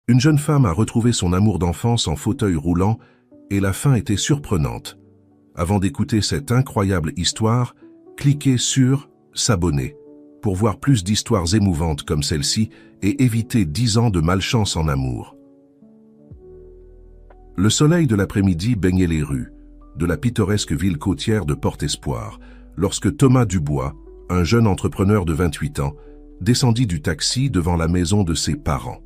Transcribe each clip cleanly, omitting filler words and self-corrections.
Une jeune femme a retrouvé son amour d'enfance en fauteuil roulant et la fin était surprenante. Avant d'écouter cette incroyable histoire, cliquez sur « S'abonner » pour voir plus d'histoires émouvantes comme celle-ci et éviter 10 ans de malchance en amour. Le soleil de l'après-midi baignait les rues de la pittoresque ville côtière de Port-Espoir lorsque Thomas Dubois, un jeune entrepreneur de 28 ans, descendit du taxi devant la maison de ses parents.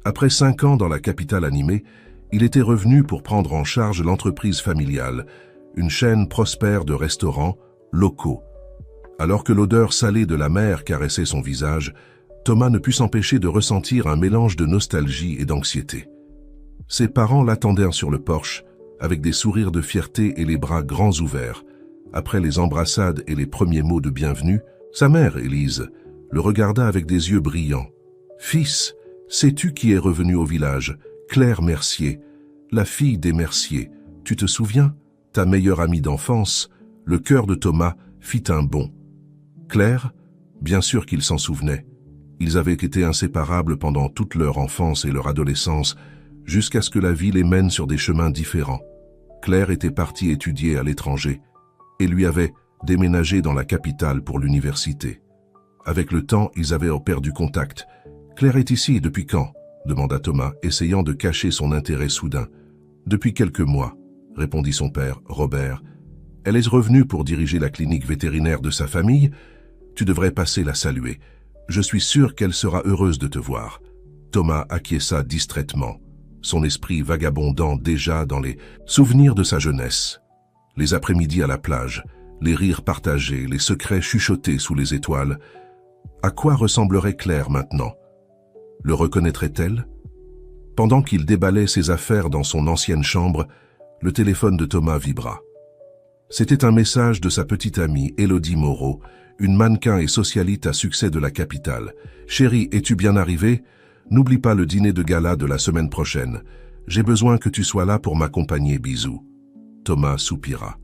Après 5 ans dans la capitale animée, il était revenu pour prendre en charge l'entreprise familiale, une chaîne prospère de restaurants locaux. Alors que l'odeur salée de la mer caressait son visage, Thomas ne put s'empêcher de ressentir un mélange de nostalgie et d'anxiété. Ses parents l'attendaient sur le porche, avec des sourires de fierté et les bras grands ouverts. Après les embrassades et les premiers mots de bienvenue, sa mère, Élise, le regarda avec des yeux brillants. « Fils, sais-tu qui est revenu au village? Claire Mercier, la fille des Mercier. Tu te souviens? Ta meilleure amie d'enfance ?» Le cœur de Thomas fit un bond. Claire, bien sûr qu'il s'en souvenait. Ils avaient été inséparables pendant toute leur enfance et leur adolescence, jusqu'à ce que la vie les mène sur des chemins différents. Claire était partie étudier à l'étranger et lui avait déménagé dans la capitale pour l'université. Avec le temps, ils avaient perdu contact. « Claire est ici depuis quand ?» demanda Thomas, essayant de cacher son intérêt soudain. « Depuis quelques mois, » répondit son père, Robert. « Elle est revenue pour diriger la clinique vétérinaire de sa famille. Tu devrais passer la saluer. Je suis sûr qu'elle sera heureuse de te voir. » Thomas acquiesça distraitement, son esprit vagabondant déjà dans les souvenirs de sa jeunesse. Les après-midi à la plage, les rires partagés, les secrets chuchotés sous les étoiles. À quoi ressemblerait Claire maintenant? Le reconnaîtrait-elle? Pendant qu'il déballait ses affaires dans son ancienne chambre, le téléphone de Thomas vibra. C'était un message de sa petite amie, Élodie Moreau, une mannequin et socialite à succès de la capitale. « Chérie, es-tu bien arrivée? N'oublie pas le dîner de gala de la semaine prochaine. J'ai besoin que tu sois là pour m'accompagner, bisous. » Thomas soupira.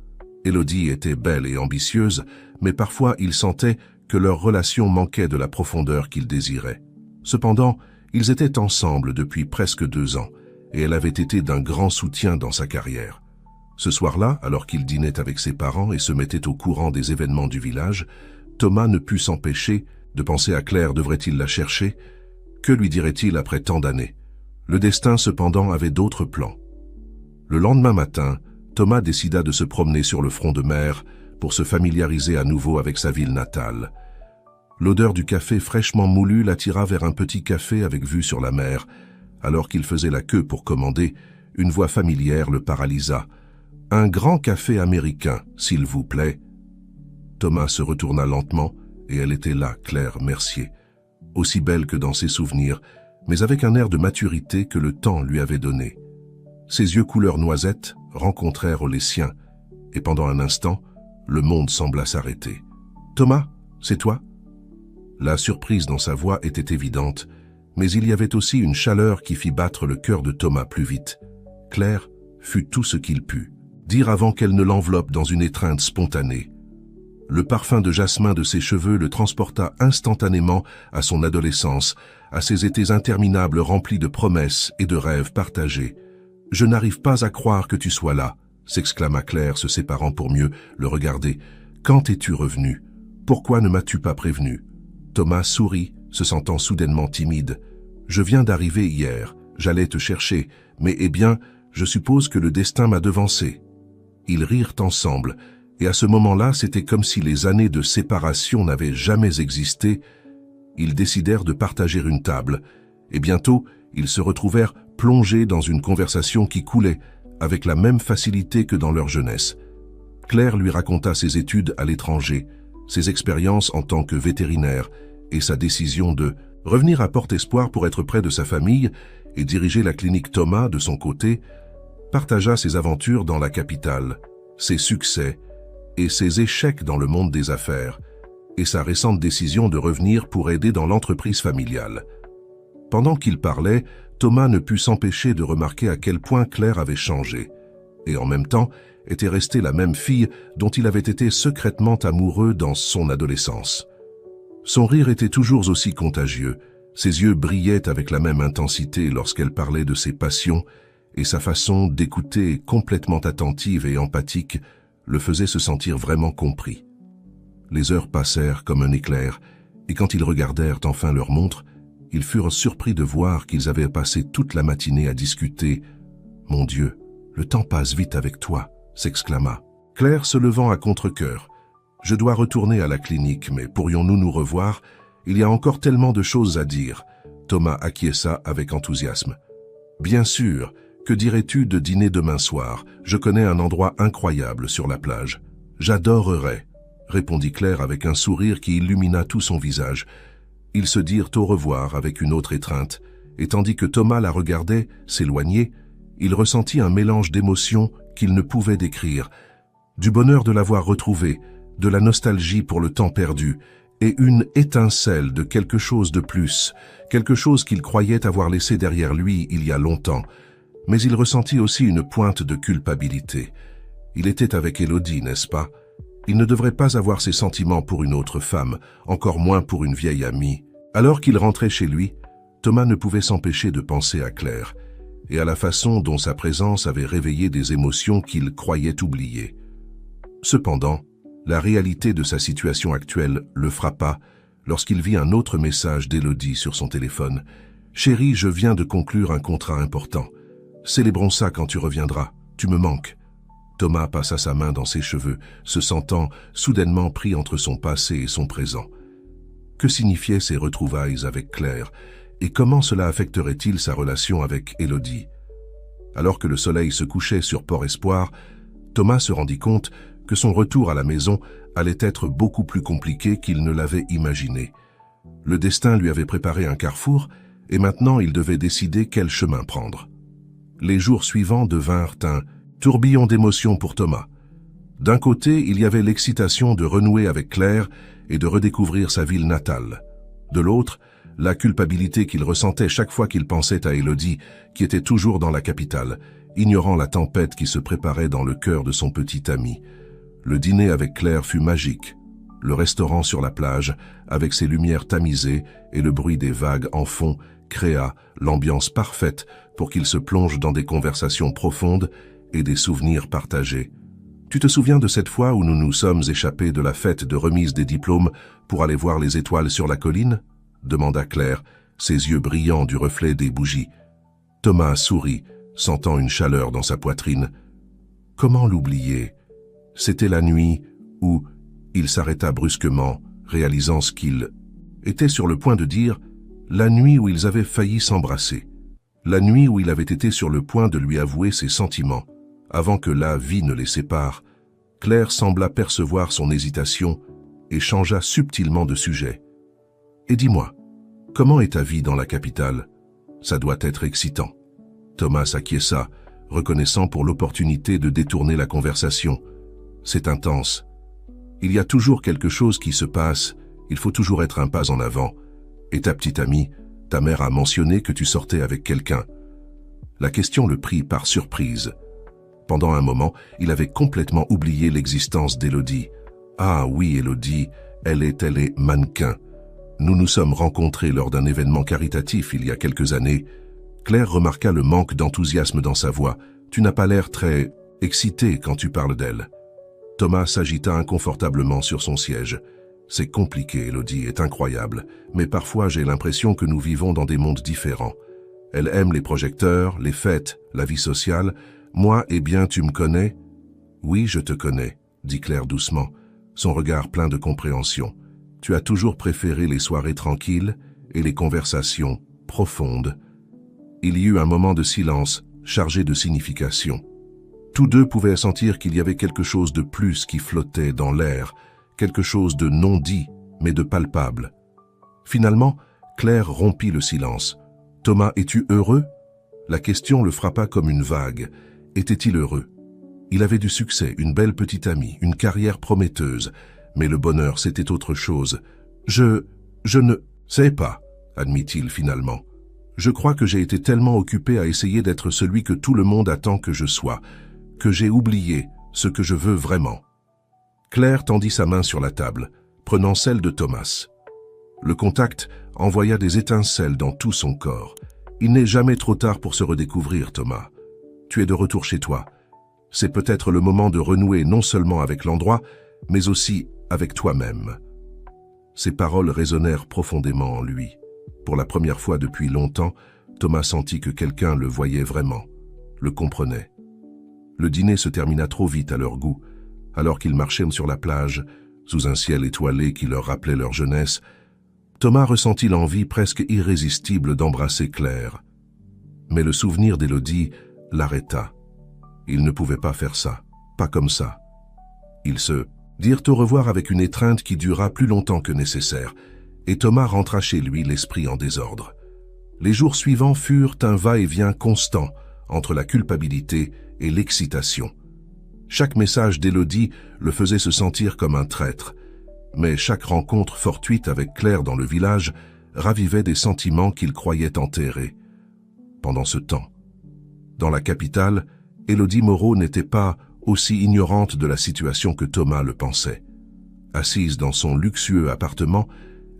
Élodie était belle et ambitieuse, mais parfois il sentait que leur relation manquait de la profondeur qu'il désirait. Cependant, ils étaient ensemble depuis presque 2 ans, et elle avait été d'un grand soutien dans sa carrière. Ce soir-là, alors qu'il dînait avec ses parents et se mettait au courant des événements du village, Thomas ne put s'empêcher de penser à Claire. Devrait-il la chercher? Que lui dirait-il après tant d'années? Le destin, cependant, avait d'autres plans. Le lendemain matin, Thomas décida de se promener sur le front de mer pour se familiariser à nouveau avec sa ville natale. L'odeur du café fraîchement moulu l'attira vers un petit café avec vue sur la mer. Alors qu'il faisait la queue pour commander, une voix familière le paralysa. « Un grand café américain, s'il vous plaît. » Thomas se retourna lentement et elle était là, Claire Mercier, aussi belle que dans ses souvenirs, mais avec un air de maturité que le temps lui avait donné. Ses yeux couleur noisette rencontrèrent les siens et pendant un instant, le monde sembla s'arrêter. « Thomas, c'est toi ?» La surprise dans sa voix était évidente, mais il y avait aussi une chaleur qui fit battre le cœur de Thomas plus vite. Claire fut tout ce qu'il put dire avant qu'elle ne l'enveloppe dans une étreinte spontanée. Le parfum de jasmin de ses cheveux le transporta instantanément à son adolescence, à ses étés interminables remplis de promesses et de rêves partagés. « Je n'arrive pas à croire que tu sois là », s'exclama Claire, se séparant pour mieux le regarder. « Quand es-tu revenu? Pourquoi ne m'as-tu pas prévenu ?» Thomas sourit, se sentant soudainement timide. « Je viens d'arriver hier, j'allais te chercher, mais eh bien, je suppose que le destin m'a devancé. » Ils rirent ensemble, et à ce moment-là, c'était comme si les années de séparation n'avaient jamais existé. Ils décidèrent de partager une table, et bientôt, ils se retrouvèrent plongés dans une conversation qui coulait, avec la même facilité que dans leur jeunesse. Claire lui raconta ses études à l'étranger, ses expériences en tant que vétérinaire, et sa décision de revenir à Port-Espoir pour être près de sa famille et diriger la clinique. Thomas, de son côté, partagea ses aventures dans la capitale, ses succès et ses échecs dans le monde des affaires, et sa récente décision de revenir pour aider dans l'entreprise familiale. Pendant qu'il parlait, Thomas ne put s'empêcher de remarquer à quel point Claire avait changé, et en même temps était restée la même fille dont il avait été secrètement amoureux dans son adolescence. Son rire était toujours aussi contagieux, Ses yeux brillaient avec la même intensité lorsqu'elle parlait de ses passions, et sa façon d'écouter complètement attentive et empathique le faisait se sentir vraiment compris. Les heures passèrent comme un éclair, et quand ils regardèrent enfin leur montre, ils furent surpris de voir qu'ils avaient passé toute la matinée à discuter. « Mon Dieu, le temps passe vite avec toi », s'exclama Claire, se levant à contre-cœur. « Je dois retourner à la clinique, mais pourrions-nous nous revoir? Il y a encore tellement de choses à dire. » Thomas acquiesça avec enthousiasme. « Bien sûr, que dirais-tu de dîner demain soir? Je connais un endroit incroyable sur la plage. »« J'adorerais », répondit Claire avec un sourire qui illumina tout son visage. Ils se dirent au revoir avec une autre étreinte, et tandis que Thomas la regardait s'éloigner, il ressentit un mélange d'émotions qu'il ne pouvait décrire, du bonheur de l'avoir retrouvée, de la nostalgie pour le temps perdu, et une étincelle de quelque chose de plus, quelque chose qu'il croyait avoir laissé derrière lui il y a longtemps. Mais il ressentit aussi une pointe de culpabilité. Il était avec Élodie, n'est-ce pas? Il ne devrait pas avoir ses sentiments pour une autre femme, encore moins pour une vieille amie. Alors qu'il rentrait chez lui, Thomas ne pouvait s'empêcher de penser à Claire, et à la façon dont sa présence avait réveillé des émotions qu'il croyait oublier. Cependant, la réalité de sa situation actuelle le frappa lorsqu'il vit un autre message d'Élodie sur son téléphone. « Chérie, je viens de conclure un contrat important. Célébrons ça quand tu reviendras. Tu me manques. » Thomas passa sa main dans ses cheveux, se sentant soudainement pris entre son passé et son présent. Que signifiaient ces retrouvailles avec Claire, et comment cela affecterait-il sa relation avec Élodie? Alors que le soleil se couchait sur Port-Espoir, Thomas se rendit compte que son retour à la maison allait être beaucoup plus compliqué qu'il ne l'avait imaginé. Le destin lui avait préparé un carrefour, et maintenant il devait décider quel chemin prendre. Les jours suivants devinrent un tourbillon d'émotions pour Thomas. D'un côté, il y avait l'excitation de renouer avec Claire et de redécouvrir sa ville natale. De l'autre, la culpabilité qu'il ressentait chaque fois qu'il pensait à Élodie, qui était toujours dans la capitale, ignorant la tempête qui se préparait dans le cœur de son petit ami. Le dîner avec Claire fut magique. Le restaurant sur la plage, avec ses lumières tamisées et le bruit des vagues en fond, créa l'ambiance parfaite pour qu'il se plonge dans des conversations profondes et des souvenirs partagés. « Tu te souviens de cette fois où nous nous sommes échappés de la fête de remise des diplômes pour aller voir les étoiles sur la colline ?» demanda Claire, ses yeux brillants du reflet des bougies. Thomas sourit, sentant une chaleur dans sa poitrine. Comment l'oublier? C'était la nuit où il s'arrêta brusquement, réalisant ce qu'il était sur le point de dire, la nuit où ils avaient failli s'embrasser, la nuit où il avait été sur le point de lui avouer ses sentiments. Avant que la vie ne les sépare, Claire sembla percevoir son hésitation et changea subtilement de sujet. « Et dis-moi, comment est ta vie dans la capitale? Ça doit être excitant. » Thomas acquiesça, reconnaissant pour l'opportunité de détourner la conversation. « C'est intense. Il y a toujours quelque chose qui se passe, il faut toujours être un pas en avant. Et ta petite amie, ta mère a mentionné que tu sortais avec quelqu'un. » La question le prit par surprise. Pendant un moment, il avait complètement oublié l'existence d'Élodie. « Ah oui, Élodie, elle est mannequin. Nous nous sommes rencontrés lors d'un événement caritatif il y a quelques années. » Claire remarqua le manque d'enthousiasme dans sa voix. « Tu n'as pas l'air très excité quand tu parles d'elle. » Thomas s'agita inconfortablement sur son siège. « C'est compliqué, Élodie est incroyable, mais parfois j'ai l'impression que nous vivons dans des mondes différents. Elle aime les projecteurs, les fêtes, la vie sociale. Moi, eh bien, tu me connais? »« Oui, je te connais, » dit Claire doucement, son regard plein de compréhension. « Tu as toujours préféré les soirées tranquilles et les conversations profondes. » Il y eut un moment de silence, chargé de signification. Tous deux pouvaient sentir qu'il y avait quelque chose de plus qui flottait dans l'air, quelque chose de non dit, mais de palpable. Finalement, Claire rompit le silence. « Thomas, es-tu heureux ?» La question le frappa comme une vague. Était-il heureux? Il avait du succès, une belle petite amie, une carrière prometteuse, mais le bonheur, c'était autre chose. « Je ne sais pas, » admit-il finalement. « Je crois que j'ai été tellement occupé à essayer d'être celui que tout le monde attend que je sois, que j'ai oublié ce que je veux vraiment. » Claire tendit sa main sur la table, prenant celle de Thomas. Le contact envoya des étincelles dans tout son corps. Il n'est jamais trop tard pour se redécouvrir, Thomas. Tu es de retour chez toi. C'est peut-être le moment de renouer non seulement avec l'endroit, mais aussi avec toi-même. Ces paroles résonnèrent profondément en lui. Pour la première fois depuis longtemps, Thomas sentit que quelqu'un le voyait vraiment, le comprenait. Le dîner se termina trop vite à leur goût, alors qu'ils marchaient sur la plage, sous un ciel étoilé qui leur rappelait leur jeunesse. Thomas ressentit l'envie presque irrésistible d'embrasser Claire. Mais le souvenir d'Élodie l'arrêta. Il ne pouvait pas faire ça, pas comme ça. Ils se dirent au revoir avec une étreinte qui dura plus longtemps que nécessaire, et Thomas rentra chez lui l'esprit en désordre. Les jours suivants furent un va-et-vient constant entre la culpabilité et l'excitation. Chaque message d'Élodie le faisait se sentir comme un traître, mais chaque rencontre fortuite avec Claire dans le village ravivait des sentiments qu'il croyait enterrés. Pendant ce temps, dans la capitale, Élodie Moreau n'était pas aussi ignorante de la situation que Thomas le pensait. Assise dans son luxueux appartement,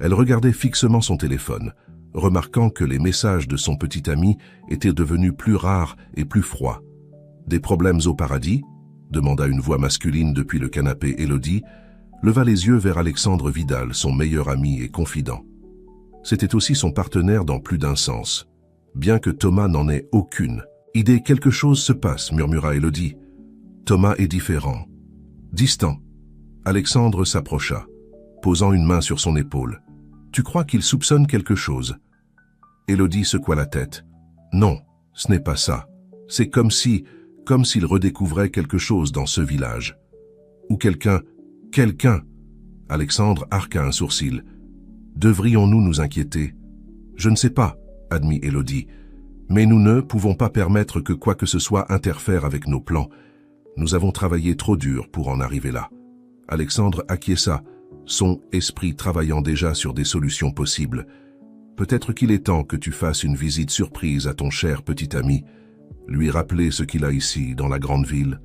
elle regardait fixement son téléphone, remarquant que les messages de son petit ami étaient devenus plus rares et plus froids. « Des problèmes au paradis ?» demanda une voix masculine depuis le canapé. Élodie leva les yeux vers Alexandre Vidal, son meilleur ami et confident. C'était aussi son partenaire dans plus d'un sens. Bien que Thomas n'en ait aucune idée, quelque chose se passe, murmura Élodie. Thomas est différent. Distant. Alexandre s'approcha, posant une main sur son épaule. Tu crois qu'il soupçonne quelque chose? Élodie secoua la tête. Non, ce n'est pas ça. C'est comme s'il redécouvrait quelque chose dans ce village. Ou quelqu'un. Alexandre arqua un sourcil. Devrions-nous nous inquiéter? Je ne sais pas, admit Élodie. Mais nous ne pouvons pas permettre que quoi que ce soit interfère avec nos plans. Nous avons travaillé trop dur pour en arriver là. Alexandre acquiesça, son esprit travaillant déjà sur des solutions possibles. Peut-être qu'il est temps que tu fasses une visite surprise à ton cher petit ami, lui rappeler ce qu'il a ici, dans la grande ville.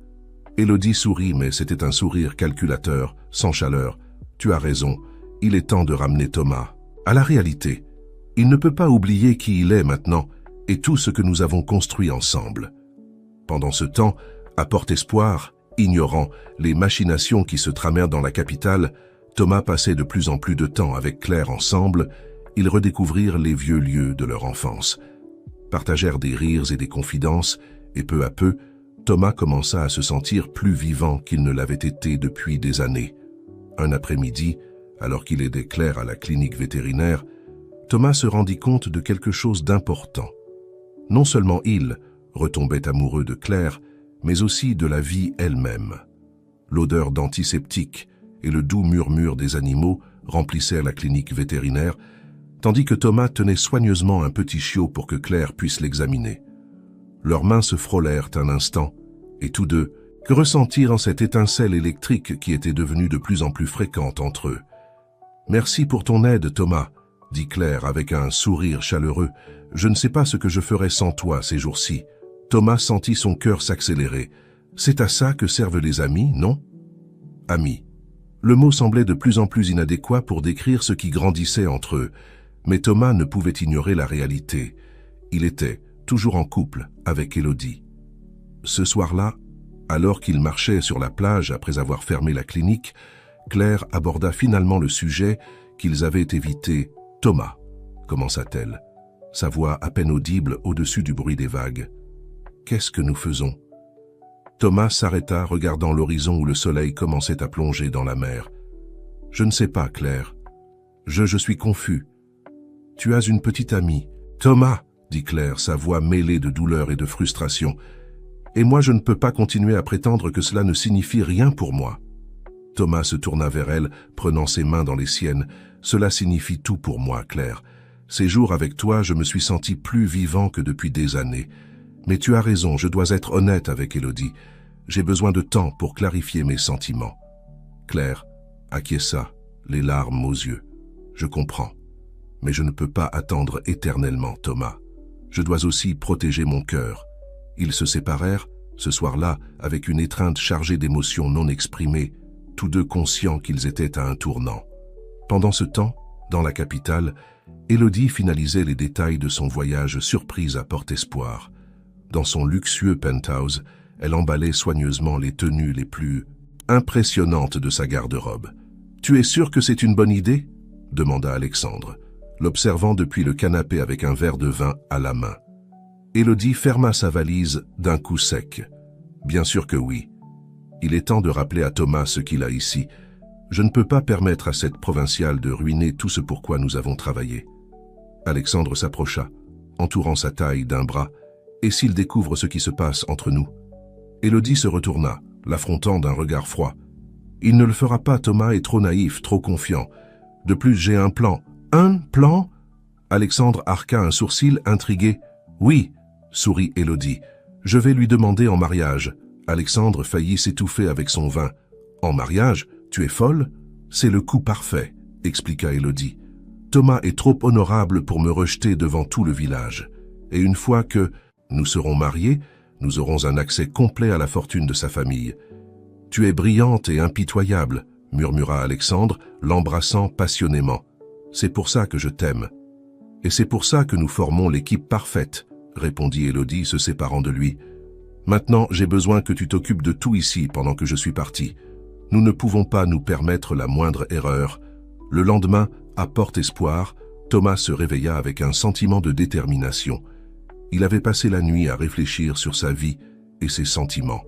Élodie sourit, mais c'était un sourire calculateur, sans chaleur. Tu as raison, il est temps de ramener Thomas à la réalité. Il ne peut pas oublier qui il est maintenant et tout ce que nous avons construit ensemble. Pendant ce temps, à Port-Espoir, ignorant les machinations qui se tramèrent dans la capitale, Thomas passait de plus en plus de temps avec Claire ensemble. Ils redécouvrirent les vieux lieux de leur enfance, partagèrent des rires et des confidences, et peu à peu, Thomas commença à se sentir plus vivant qu'il ne l'avait été depuis des années. Un après-midi, alors qu'il aidait Claire à la clinique vétérinaire, Thomas se rendit compte de quelque chose d'important. Non seulement il retombait amoureux de Claire, mais aussi de la vie elle-même. L'odeur d'antiseptique et le doux murmure des animaux remplissaient la clinique vétérinaire, tandis que Thomas tenait soigneusement un petit chiot pour que Claire puisse l'examiner. Leurs mains se frôlèrent un instant, et tous deux ressentirent cette étincelle électrique qui était devenue de plus en plus fréquente entre eux. « Merci pour ton aide, Thomas », dit Claire avec un sourire chaleureux. « Je ne sais pas ce que je ferais sans toi ces jours-ci. » Thomas sentit son cœur s'accélérer. « C'est à ça que servent les amis, non ?»« Amis ». Le mot semblait de plus en plus inadéquat pour décrire ce qui grandissait entre eux, mais Thomas ne pouvait ignorer la réalité. Il était toujours en couple avec Élodie. Ce soir-là, alors qu'ils marchaient sur la plage après avoir fermé la clinique, Claire aborda finalement le sujet qu'ils avaient évité. « Thomas », commença-t-elle, sa voix à peine audible au-dessus du bruit des vagues. « Qu'est-ce que nous faisons ?» Thomas s'arrêta, regardant l'horizon où le soleil commençait à plonger dans la mer. « Je ne sais pas, Claire. Je suis confus. Tu as une petite amie. »« Thomas !» dit Claire, sa voix mêlée de douleur et de frustration. « Et moi je ne peux pas continuer à prétendre que cela ne signifie rien pour moi. » Thomas se tourna vers elle, prenant ses mains dans les siennes. « Cela signifie tout pour moi, Claire. Ces jours avec toi, je me suis senti plus vivant que depuis des années. Mais tu as raison, je dois être honnête avec Élodie. J'ai besoin de temps pour clarifier mes sentiments. » Claire acquiesça, les larmes aux yeux. « Je comprends. Mais je ne peux pas attendre éternellement, Thomas. Je dois aussi protéger mon cœur. » Ils se séparèrent, ce soir-là, avec une étreinte chargée d'émotions non exprimées, tous deux conscients qu'ils étaient à un tournant. Pendant ce temps, Dans la capitale, Élodie finalisait les détails de son voyage surprise à Port-Espoir. Dans son luxueux penthouse, elle emballait soigneusement les tenues les plus impressionnantes de sa garde-robe. « Tu es sûr que c'est une bonne idée ?» demanda Alexandre, l'observant depuis le canapé avec un verre de vin à la main. Élodie ferma sa valise d'un coup sec. « Bien sûr que oui. Il est temps de rappeler à Thomas ce qu'il a ici. Je ne peux pas permettre à cette provinciale de ruiner tout ce pour quoi nous avons travaillé. » Alexandre s'approcha, entourant sa taille d'un bras. « Et s'il découvre ce qui se passe entre nous ?» Élodie se retourna, l'affrontant d'un regard froid. « Il ne le fera pas, Thomas est trop naïf, trop confiant. De plus, j'ai un plan. »« Un plan ?» Alexandre arqua un sourcil intrigué. « Oui, » sourit Élodie. « Je vais lui demander en mariage. » Alexandre faillit s'étouffer avec son vin. « En mariage? Tu es folle? C'est le coup parfait, » expliqua Élodie. « Thomas est trop honorable pour me rejeter devant tout le village. Et une fois que nous serons mariés, nous aurons un accès complet à la fortune de sa famille. »« Tu es brillante et impitoyable, » murmura Alexandre, l'embrassant passionnément. « C'est pour ça que je t'aime. »« Et c'est pour ça que nous formons l'équipe parfaite, » répondit Élodie, se séparant de lui. « Maintenant, j'ai besoin que tu t'occupes de tout ici pendant que je suis parti. Nous ne pouvons pas nous permettre la moindre erreur. » Le lendemain, à Port-Espoir, Thomas se réveilla avec un sentiment de détermination. Il avait passé la nuit à réfléchir sur sa vie et ses sentiments.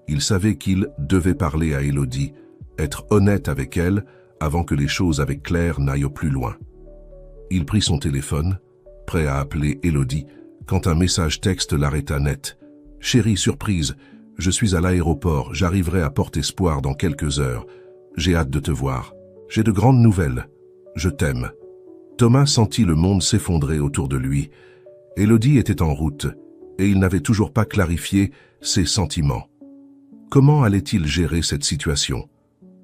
Il savait qu'il devait parler à Élodie, être honnête avec elle avant que les choses avec Claire n'aillent au plus loin. Il prit son téléphone, prêt à appeler Élodie, quand un message texte l'arrêta net. « Chérie, surprise, je suis à l'aéroport, j'arriverai à Port-Espoir dans quelques heures. J'ai hâte de te voir. J'ai de grandes nouvelles. Je t'aime. » Thomas sentit le monde s'effondrer autour de lui. Élodie était en route, et il n'avait toujours pas clarifié ses sentiments. Comment allait-il gérer cette situation?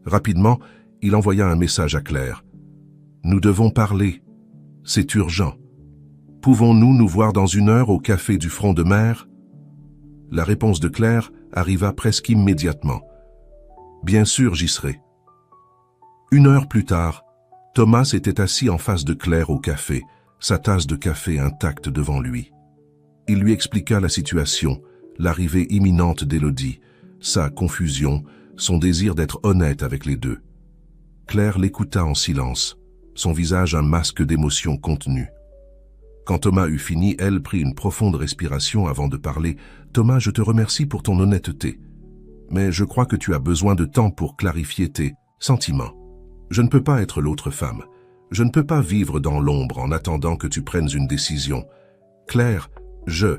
Rapidement, il envoya un message à Claire. « Nous devons parler. C'est urgent. Pouvons-nous nous voir dans 1 heure au café du front de mer ?» La réponse de Claire arriva presque immédiatement. « Bien sûr, j'y serai. » 1 heure plus tard, Thomas était assis en face de Claire au café, sa tasse de café intacte devant lui. Il lui expliqua la situation, l'arrivée imminente d'Élodie, sa confusion, son désir d'être honnête avec les deux. Claire l'écouta en silence, son visage un masque d'émotion contenue. Quand Thomas eut fini, elle prit une profonde respiration avant de parler. « Thomas, je te remercie pour ton honnêteté. Mais je crois que tu as besoin de temps pour clarifier tes sentiments. Je ne peux pas être l'autre femme. Je ne peux pas vivre dans l'ombre en attendant que tu prennes une décision. Claire, je... »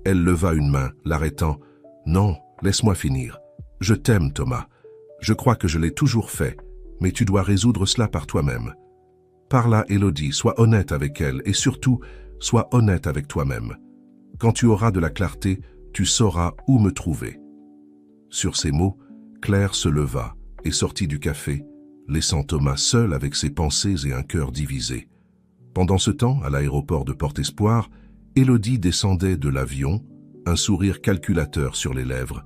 Elle leva une main, l'arrêtant. « Non, laisse-moi finir. Je t'aime, Thomas. Je crois que je l'ai toujours fait, mais tu dois résoudre cela par toi-même. Parle à Élodie, sois honnête avec elle et surtout, sois honnête avec toi-même. Quand tu auras de la clarté, tu sauras où me trouver. » Sur ces mots, Claire se leva et sortit du café, laissant Thomas seul avec ses pensées et un cœur divisé. Pendant ce temps, à l'aéroport de Port-Espoir, Élodie descendait de l'avion, un sourire calculateur sur les lèvres.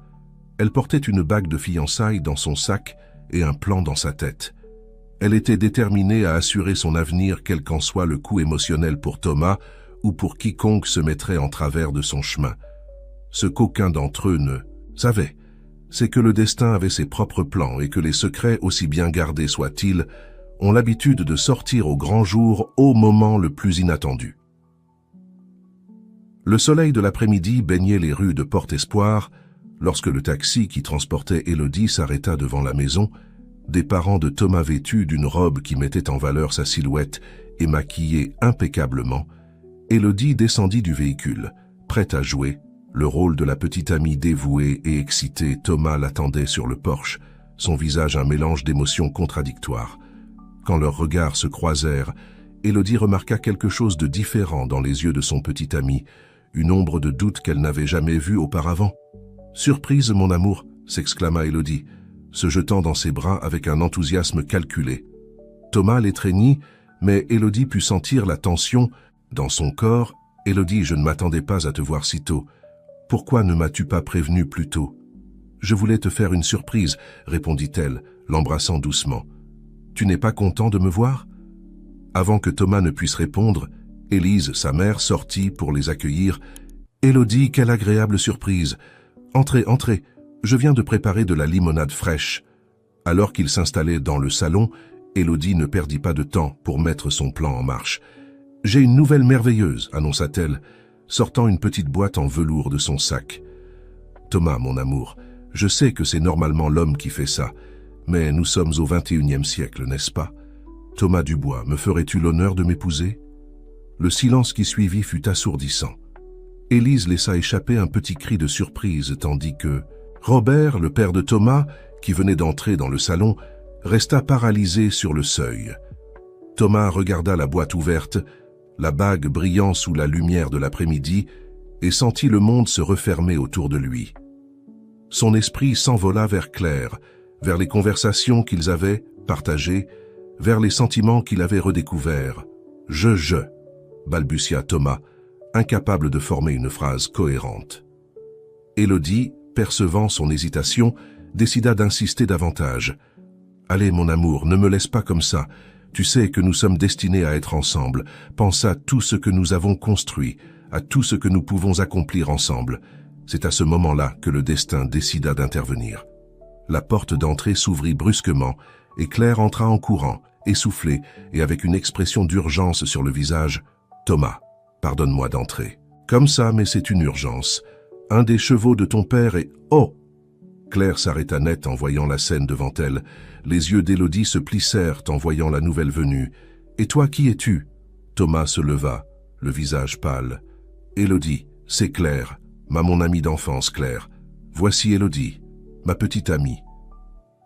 Elle portait une bague de fiançailles dans son sac et un plan dans sa tête. Elle était déterminée à assurer son avenir quel qu'en soit le coût émotionnel pour Thomas ou pour quiconque se mettrait en travers de son chemin. Ce qu'aucun d'entre eux ne savait, c'est que le destin avait ses propres plans et que les secrets, aussi bien gardés soient-ils, ont l'habitude de sortir au grand jour au moment le plus inattendu. Le soleil de l'après-midi baignait les rues de Port-Espoir lorsque le taxi qui transportait Élodie s'arrêta devant la maison. Des parents de Thomas vêtus d'une robe qui mettait en valeur sa silhouette et maquillée impeccablement, Élodie descendit du véhicule, prête à jouer. Le rôle de la petite amie dévouée et excitée, Thomas l'attendait sur le porche, son visage un mélange d'émotions contradictoires. Quand leurs regards se croisèrent, Élodie remarqua quelque chose de différent dans les yeux de son petit ami, une ombre de doute qu'elle n'avait jamais vue auparavant. « Surprise, mon amour !» s'exclama Élodie, se jetant dans ses bras avec un enthousiasme calculé. Thomas l'étreignit, mais Élodie put sentir la tension dans son corps. « Élodie, je ne m'attendais pas à te voir si tôt. Pourquoi ne m'as-tu pas prévenu plus tôt ?»« Je voulais te faire une surprise, » répondit-elle, l'embrassant doucement. « Tu n'es pas content de me voir ?»« Avant que Thomas ne puisse répondre, Élise, sa mère, sortit pour les accueillir. « Élodie, quelle agréable surprise! Entrez, entrez, je viens de préparer de la limonade fraîche. » Alors qu'il s'installait dans le salon, Élodie ne perdit pas de temps pour mettre son plan en marche. « J'ai une nouvelle merveilleuse, annonça-t-elle, sortant une petite boîte en velours de son sac. « Thomas, mon amour, je sais que c'est normalement l'homme qui fait ça, mais nous sommes au XXIe siècle, n'est-ce pas? Thomas Dubois, me ferais-tu l'honneur de m'épouser ?» Le silence qui suivit fut assourdissant. Élise laissa échapper un petit cri de surprise, tandis que Robert, le père de Thomas, qui venait d'entrer dans le salon, resta paralysé sur le seuil. Thomas regarda la boîte ouverte, la bague brillant sous la lumière de l'après-midi, et sentit le monde se refermer autour de lui. Son esprit s'envola vers Claire, vers les conversations qu'ils avaient partagées, vers les sentiments qu'il avait redécouverts. « Je » balbutia Thomas, incapable de former une phrase cohérente. Élodie, percevant son hésitation, décida d'insister davantage. « Allez, mon amour, ne me laisse pas comme ça. Tu sais que nous sommes destinés à être ensemble. Pense à tout ce que nous avons construit, à tout ce que nous pouvons accomplir ensemble. » C'est à ce moment-là que le destin décida d'intervenir. La porte d'entrée s'ouvrit brusquement et Claire entra en courant, essoufflée et avec une expression d'urgence sur le visage. « Thomas, pardonne-moi d'entrer. Comme ça, mais c'est une urgence. Un des chevaux de ton père est... Oh !» Claire s'arrêta net en voyant la scène devant elle. Les yeux d'Élodie se plissèrent en voyant la nouvelle venue. « Et toi, qui es-tu » Thomas se leva, le visage pâle. « Élodie, c'est Claire, mon amie d'enfance, Claire. Voici Élodie, ma petite amie. »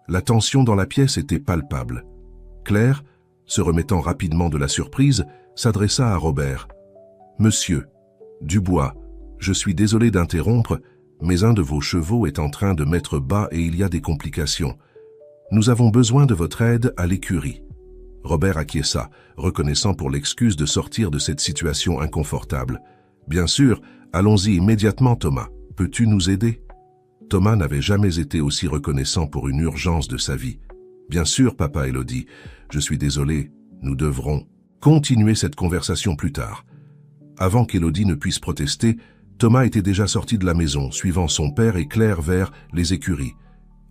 La tension dans la pièce était palpable. Claire, se remettant rapidement de la surprise, s'adressa à Robert. « Monsieur Dubois, je suis désolé d'interrompre, mais un de vos chevaux est en train de mettre bas et il y a des complications. Nous avons besoin de votre aide à l'écurie. » Robert acquiesça, reconnaissant pour l'excuse de sortir de cette situation inconfortable. « Bien sûr, allons-y immédiatement, Thomas. Peux-tu nous aider ?» Thomas n'avait jamais été aussi reconnaissant pour une urgence de sa vie. « Bien sûr, papa Élodie, je suis désolé, nous devrons continuer cette conversation plus tard. » Avant qu'Élodie ne puisse protester, Thomas était déjà sorti de la maison, suivant son père et Claire vers les écuries.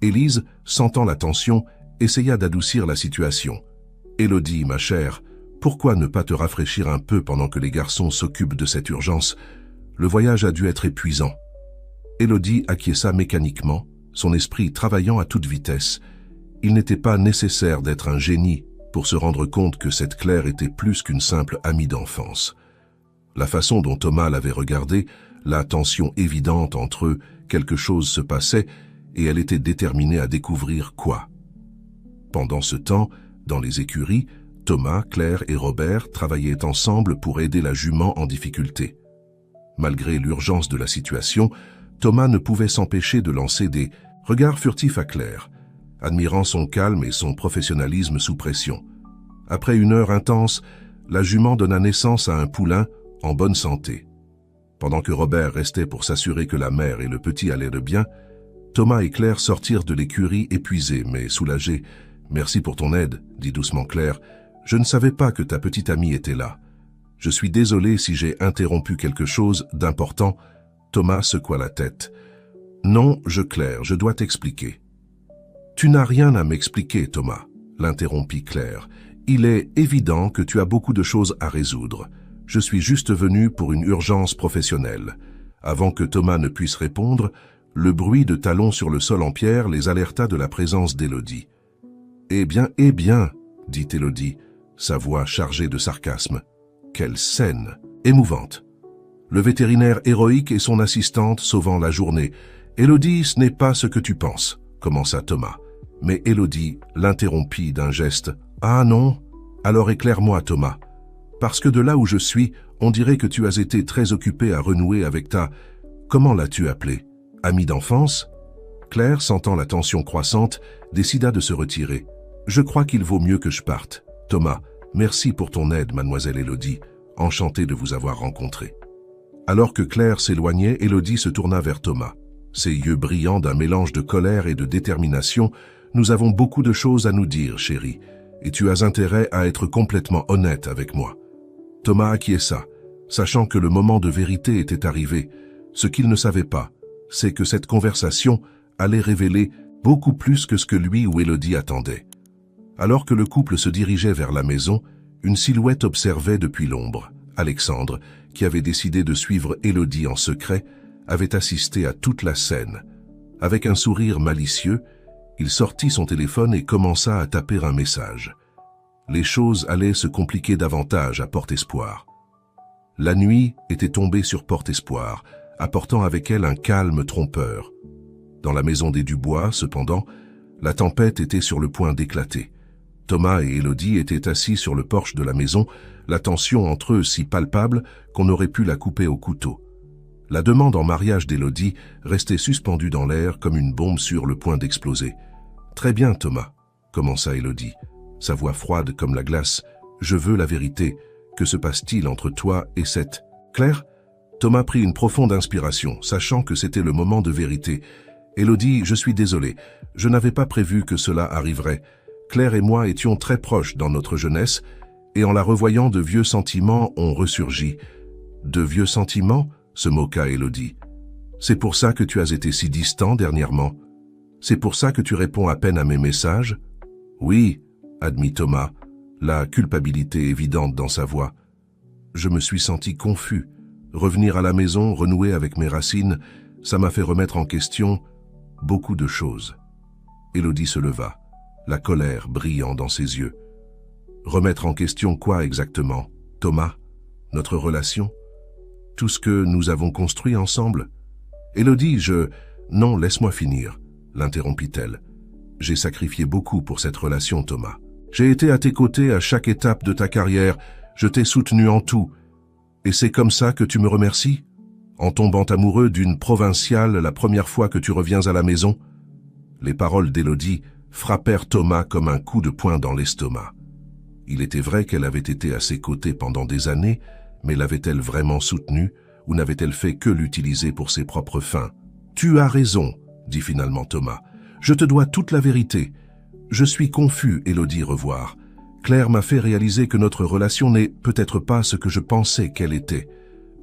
Élise, sentant la tension, essaya d'adoucir la situation. « Élodie, ma chère, pourquoi ne pas te rafraîchir un peu pendant que les garçons s'occupent de cette urgence? Le voyage a dû être épuisant. » Élodie acquiesça mécaniquement, son esprit travaillant à toute vitesse. Il n'était pas nécessaire d'être un génie pour se rendre compte que cette Claire était plus qu'une simple amie d'enfance. La façon dont Thomas l'avait regardée, la tension évidente entre eux, quelque chose se passait et elle était déterminée à découvrir quoi. Pendant ce temps, dans les écuries, Thomas, Claire et Robert travaillaient ensemble pour aider la jument en difficulté. Malgré l'urgence de la situation, Thomas ne pouvait s'empêcher de lancer des regards furtifs à Claire, admirant son calme et son professionnalisme sous pression. Après une heure intense, la jument donna naissance à un poulain en bonne santé. Pendant que Robert restait pour s'assurer que la mère et le petit allaient de bien, Thomas et Claire sortirent de l'écurie épuisés mais soulagés. « Merci pour ton aide, » dit doucement Claire. « Je ne savais pas que ta petite amie était là. Je suis désolé si j'ai interrompu quelque chose d'important. » Thomas secoua la tête. « Non, Claire, je dois t'expliquer. »« Tu n'as rien à m'expliquer, Thomas, » l'interrompit Claire. « Il est évident que tu as beaucoup de choses à résoudre. Je suis juste venu pour une urgence professionnelle. » Avant que Thomas ne puisse répondre, le bruit de talons sur le sol en pierre les alerta de la présence d'Élodie. « Eh bien, dit Élodie, sa voix chargée de sarcasme. « Quelle scène émouvante !» Le vétérinaire héroïque et son assistante sauvant la journée. « Élodie, ce n'est pas ce que tu penses, » commença Thomas. Mais Élodie l'interrompit d'un geste. « Ah non? Alors éclaire-moi, Thomas. Parce que de là où je suis, on dirait que tu as été très occupé à renouer avec ta... Comment l'as-tu appelée? Amie d'enfance ?» Claire, sentant la tension croissante, décida de se retirer. « Je crois qu'il vaut mieux que je parte. Thomas, merci pour ton aide, mademoiselle Élodie. Enchanté de vous avoir rencontré. » Alors que Claire s'éloignait, Élodie se tourna vers Thomas. Ses yeux brillants d'un mélange de colère et de détermination. « Nous avons beaucoup de choses à nous dire, chérie, et tu as intérêt à être complètement honnête avec moi. » Thomas acquiesça, sachant que le moment de vérité était arrivé. Ce qu'il ne savait pas, c'est que cette conversation allait révéler beaucoup plus que ce que lui ou Élodie attendaient. Alors que le couple se dirigeait vers la maison, une silhouette observait depuis l'ombre. Alexandre, qui avait décidé de suivre Élodie en secret, avait assisté à toute la scène. Avec un sourire malicieux, il sortit son téléphone et commença à taper un message. Les choses allaient se compliquer davantage à Port-Espoir. La nuit était tombée sur Port-Espoir, apportant avec elle un calme trompeur. Dans la maison des Dubois, cependant, la tempête était sur le point d'éclater. Thomas et Élodie étaient assis sur le porche de la maison, la tension entre eux si palpable qu'on aurait pu la couper au couteau. La demande en mariage d'Élodie restait suspendue dans l'air comme une bombe sur le point d'exploser. « Très bien, Thomas, » commença Élodie, sa voix froide comme la glace. « Je veux la vérité. Que se passe-t-il entre toi et cette... » Claire ? Thomas prit une profonde inspiration, sachant que c'était le moment de vérité. « Élodie, je suis désolé. Je n'avais pas prévu que cela arriverait. Claire et moi étions très proches dans notre jeunesse, et en la revoyant, de vieux sentiments ont ressurgi. »« De vieux sentiments ?» se moqua Élodie. « C'est pour ça que tu as été si distant dernièrement? C'est pour ça que tu réponds à peine à mes messages? »« Oui, » admit Thomas, la culpabilité évidente dans sa voix. « Je me suis senti confus. Revenir à la maison, renouer avec mes racines, ça m'a fait remettre en question beaucoup de choses. » Élodie se leva, la colère brillant dans ses yeux. « Remettre en question quoi exactement, Thomas? Notre relation? Tout ce que nous avons construit ensemble? » « Élodie, Non, laisse-moi finir, » l'interrompit-elle. « J'ai sacrifié beaucoup pour cette relation, Thomas. J'ai été à tes côtés à chaque étape de ta carrière, je t'ai soutenu en tout. Et c'est comme ça que tu me remercies? En tombant amoureux d'une provinciale la première fois que tu reviens à la maison ?» Les paroles d'Élodie frappèrent Thomas comme un coup de poing dans l'estomac. Il était vrai qu'elle avait été à ses côtés pendant des années, mais l'avait-elle vraiment soutenue ou n'avait-elle fait que l'utiliser pour ses propres fins? « Tu as raison, » dit finalement Thomas. « Je te dois toute la vérité. Je suis confus, Élodie, revoir. Claire m'a fait réaliser que notre relation n'est peut-être pas ce que je pensais qu'elle était.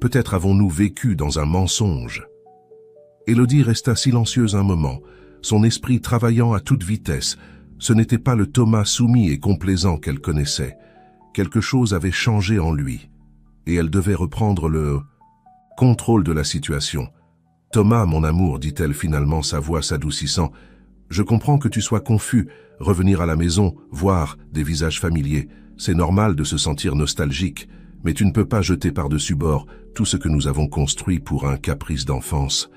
Peut-être avons-nous vécu dans un mensonge. » Élodie resta silencieuse un moment, son esprit travaillant à toute vitesse. Ce n'était pas le Thomas soumis et complaisant qu'elle connaissait. Quelque chose avait changé en lui, et elle devait reprendre le contrôle de la situation. « Thomas, mon amour, dit-elle finalement, sa voix s'adoucissant, « je comprends que tu sois confus. Revenir à la maison, voir des visages familiers, c'est normal de se sentir nostalgique, mais tu ne peux pas jeter par-dessus bord tout ce que nous avons construit pour un caprice d'enfance. »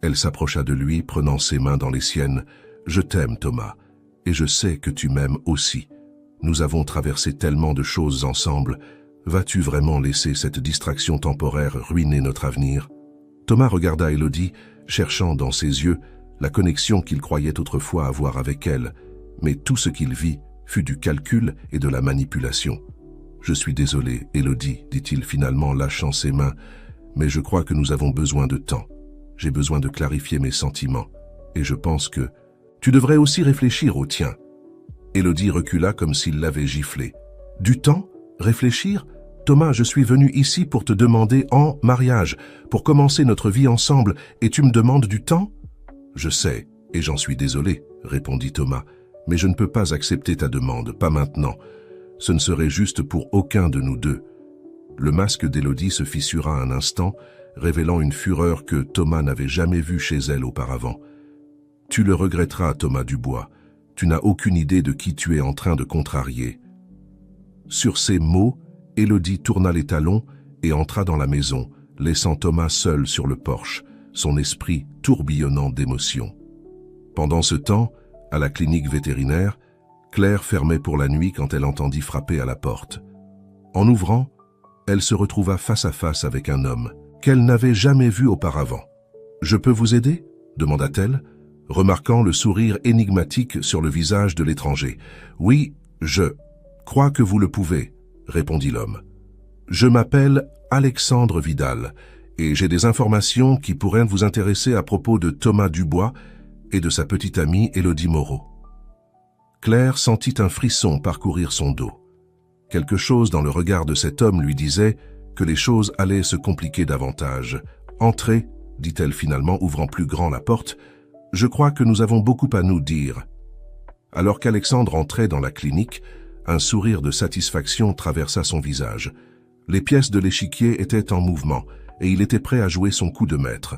Elle s'approcha de lui, prenant ses mains dans les siennes. « Je t'aime, Thomas, et je sais que tu m'aimes aussi. Nous avons traversé tellement de choses ensemble. Vas-tu vraiment laisser cette distraction temporaire ruiner notre avenir ?» Thomas regarda Élodie, cherchant dans ses yeux la connexion qu'il croyait autrefois avoir avec elle, mais tout ce qu'il vit fut du calcul et de la manipulation. « Je suis désolé, Élodie, dit-il finalement, lâchant ses mains, mais je crois que nous avons besoin de temps. J'ai besoin de clarifier mes sentiments, et je pense que tu devrais aussi réfléchir au tien. » Élodie recula comme s'il l'avait giflé. « Du temps? Réfléchir? Thomas, je suis venu ici pour te demander en mariage, pour commencer notre vie ensemble, et tu me demandes du temps? » « Je sais, et j'en suis désolé, » répondit Thomas, « mais je ne peux pas accepter ta demande, pas maintenant. Ce ne serait juste pour aucun de nous deux. » Le masque d'Élodie se fissura un instant, révélant une fureur que Thomas n'avait jamais vue chez elle auparavant. « Tu le regretteras, Thomas Dubois. Tu n'as aucune idée de qui tu es en train de contrarier. » Sur ces mots, Élodie tourna les talons et entra dans la maison, laissant Thomas seul sur le porche, son esprit tourbillonnant d'émotions. Pendant ce temps, à la clinique vétérinaire, Claire fermait pour la nuit quand elle entendit frapper à la porte. En ouvrant, elle se retrouva face à face avec un homme qu'elle n'avait jamais vu auparavant. « Je peux vous aider ?» demanda-t-elle, remarquant le sourire énigmatique sur le visage de l'étranger. « Oui, je crois que vous le pouvez, » répondit l'homme. « Je m'appelle Alexandre Vidal, et j'ai des informations qui pourraient vous intéresser à propos de Thomas Dubois et de sa petite amie Élodie Moreau. » Claire sentit un frisson parcourir son dos. Quelque chose dans le regard de cet homme lui disait que les choses allaient se compliquer davantage. « Entrez », dit-elle finalement, ouvrant plus grand la porte. « Je crois que nous avons beaucoup à nous dire. » Alors qu'Alexandre entrait dans la clinique, un sourire de satisfaction traversa son visage. Les pièces de l'échiquier étaient en mouvement et il était prêt à jouer son coup de maître.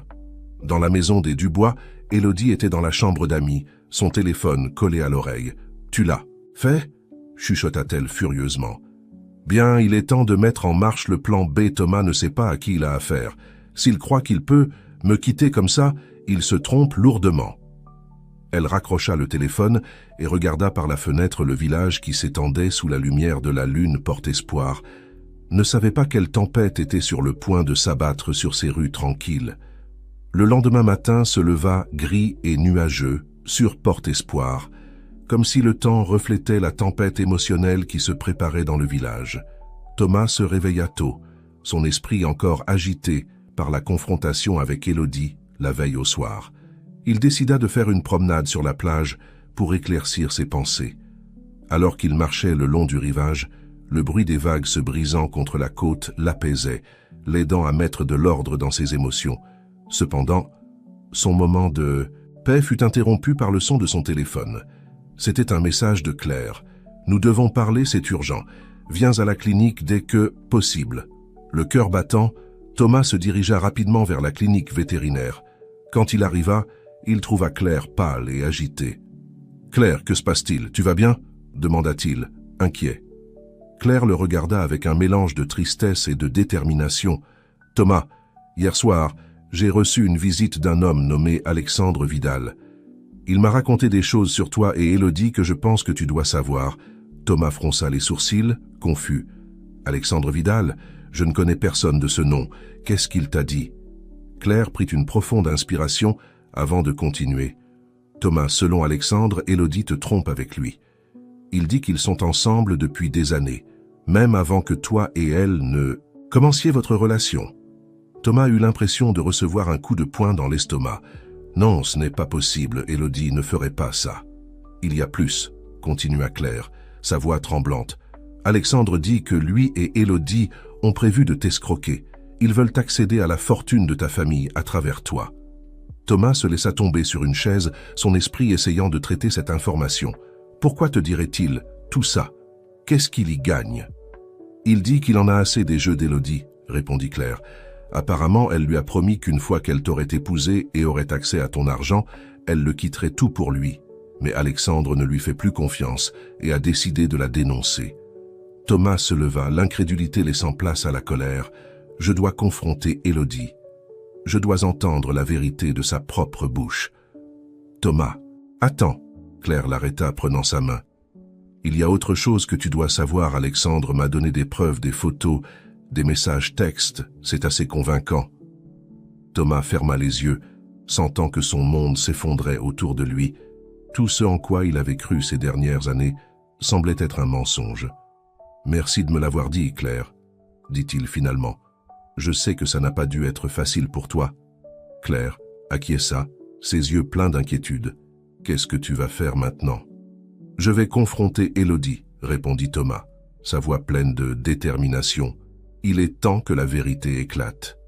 Dans la maison des Dubois, Élodie était dans la chambre d'amis, son téléphone collé à l'oreille. « Tu l'as fait ?» chuchota-t-elle furieusement. « Bien, il est temps de mettre en marche le plan B. Thomas ne sait pas à qui il a affaire. S'il croit qu'il peut me quitter comme ça, il se trompe lourdement. » Elle raccrocha le téléphone et regarda par la fenêtre le village qui s'étendait sous la lumière de la lune porte-espoir. Ne savait pas quelle tempête était sur le point de s'abattre sur ces rues tranquilles. Le lendemain matin se leva gris et nuageux sur porte-espoir, comme si le temps reflétait la tempête émotionnelle qui se préparait dans le village. Thomas se réveilla tôt, son esprit encore agité par la confrontation avec Élodie la veille au soir. Il décida de faire une promenade sur la plage pour éclaircir ses pensées. Alors qu'il marchait le long du rivage, le bruit des vagues se brisant contre la côte l'apaisait, l'aidant à mettre de l'ordre dans ses émotions. Cependant, son moment de paix fut interrompu par le son de son téléphone. C'était un message de Claire. « Nous devons parler, c'est urgent. Viens à la clinique dès que possible. » Le cœur battant, Thomas se dirigea rapidement vers la clinique vétérinaire. Quand il arriva, il trouva Claire pâle et agitée. « Claire, que se passe-t-il? Tu vas bien ?» demanda-t-il, inquiet. Claire le regarda avec un mélange de tristesse et de détermination. « Thomas, hier soir, j'ai reçu une visite d'un homme nommé Alexandre Vidal. Il m'a raconté des choses sur toi et Élodie que je pense que tu dois savoir. » Thomas fronça les sourcils, confus. « Alexandre Vidal? Je ne connais personne de ce nom. Qu'est-ce qu'il t'a dit ?» Claire prit une profonde inspiration avant de continuer. « Thomas, selon Alexandre, Élodie te trompe avec lui. Il dit qu'ils sont ensemble depuis des années, même avant que toi et elle ne commenciez votre relation. » Thomas eut l'impression de recevoir un coup de poing dans l'estomac. « Non, ce n'est pas possible, Élodie ne ferait pas ça. »« Il y a plus, » continua Claire, sa voix tremblante. « Alexandre dit que lui et Élodie ont prévu de t'escroquer. Ils veulent accéder à la fortune de ta famille à travers toi. » Thomas se laissa tomber sur une chaise, son esprit essayant de traiter cette information. « Pourquoi te dirait-il tout ça? Qu'est-ce qu'il y gagne ?»« Il dit qu'il en a assez des jeux d'Élodie, » répondit Claire. « Apparemment, elle lui a promis qu'une fois qu'elle t'aurait épousé et aurait accès à ton argent, elle le quitterait tout pour lui. Mais Alexandre ne lui fait plus confiance et a décidé de la dénoncer. » Thomas se leva, l'incrédulité laissant place à la colère. « Je dois confronter Élodie. Je dois entendre la vérité de sa propre bouche. »« Thomas, attends !» Claire l'arrêta, prenant sa main. « Il y a autre chose que tu dois savoir. Alexandre m'a donné des preuves, des photos, des messages textes. C'est assez convaincant. » Thomas ferma les yeux, sentant que son monde s'effondrait autour de lui. Tout ce en quoi il avait cru ces dernières années semblait être un mensonge. « Merci de me l'avoir dit, Claire, » dit-il finalement. « Je sais que ça n'a pas dû être facile pour toi. » Claire acquiesça, ses yeux pleins d'inquiétude. « Qu'est-ce que tu vas faire maintenant ?»« Je vais confronter Élodie, » répondit Thomas, sa voix pleine de détermination. « Il est temps que la vérité éclate. »